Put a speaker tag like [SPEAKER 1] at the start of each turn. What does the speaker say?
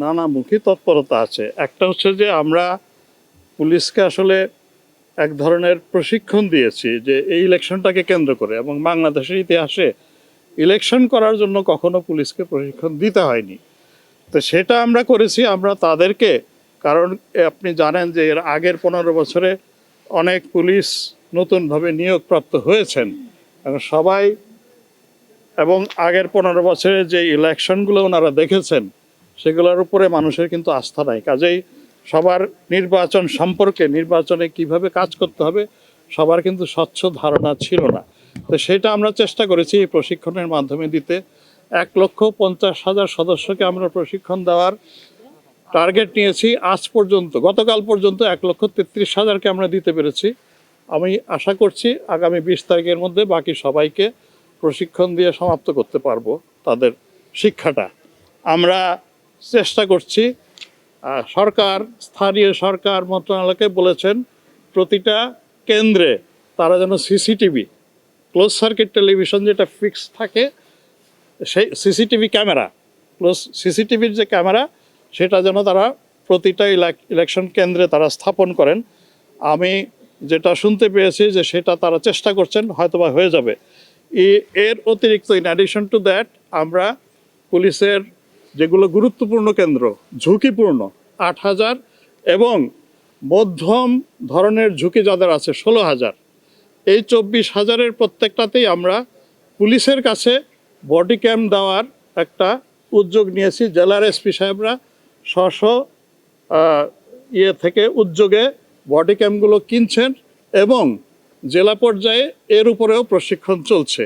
[SPEAKER 1] নানামুখী তৎপরতা আছে। একটা হচ্ছে যে আমরা পুলিশকে আসলে এক ধরনের প্রশিক্ষণ দিয়েছি যে এই ইলেকশনটাকে কেন্দ্র করে, এবং বাংলাদেশের ইতিহাসে ইলেকশন করার জন্য কখনো পুলিশকে প্রশিক্ষণ দিতে হয়নি। তো সেটা আমরা করেছি আমরা তাদেরকে, কারণ আপনি জানেন যে এর আগের 15 বছরে অনেক পুলিশ নতুনভাবে নিয়োগপ্রাপ্ত হয়েছেন এবং সবাই, এবং আগের 15 বছরে যে ইলেকশনগুলো ওনারা দেখেছেন সেগুলোর উপরে মানুষের কিন্তু আস্থা নাই। কাজেই সবার নির্বাচন সম্পর্কে, নির্বাচনে কিভাবে কাজ করতে হবে সবার কিন্তু স্বচ্ছ ধারণা ছিল না। তো সেটা আমরা চেষ্টা করেছি এই প্রশিক্ষণের মাধ্যমে দিতে। 1,50,000 সদস্যকে আমরা প্রশিক্ষণ দেওয়ার টার্গেট নিয়েছি। আজ পর্যন্ত, গতকাল পর্যন্ত 1,33,000কে আমরা দিতে পেরেছি। আমি আশা করছি আগামী 20 তারিখের মধ্যে বাকি সবাইকে প্রশিক্ষণ দিয়ে সমাপ্ত করতে পারবো তাদের শিক্ষাটা। আমরা চেষ্টা করছি। সরকার, স্থানীয় সরকার মন্ত্রণালয়কে বলেছেন প্রতিটা কেন্দ্রে তারা যেন সিসিটিভি, ক্লোজ সার্কিট টেলিভিশন যেটা ফিক্স থাকে, সেই সিসিটিভি ক্যামেরা, ক্লোজ সিসিটিভির যে ক্যামেরা সেটা যেন তারা প্রতিটা ইলেকশন কেন্দ্রে তারা স্থাপন করেন। আমি যেটা শুনতে পেয়েছি যে সেটা তারা চেষ্টা করছেন, হয়তোবা হয়ে যাবে। এর অতিরিক্ত ইন অ্যাডিশন টু দ্যাট আমরা পুলিশের যেগুলো গুরুত্বপূর্ণ কেন্দ্র, ঝুঁকিপূর্ণ 8,000, এবং মধ্যম ধরনের ঝুঁকি যাদের আছে 16,000, এই 24,000-এর প্রত্যেকটাতেই আমরা পুলিশের কাছে বডি ক্যাম দেওয়ার একটা উদ্যোগ নিয়েছি। জেলার এসপি সাহেবরা স্ব থেকে উদ্যোগে বডি ক্যামগুলো কিনছেন এবং জেলা পর্যায়ে এর উপরেও প্রশিক্ষণ চলছে।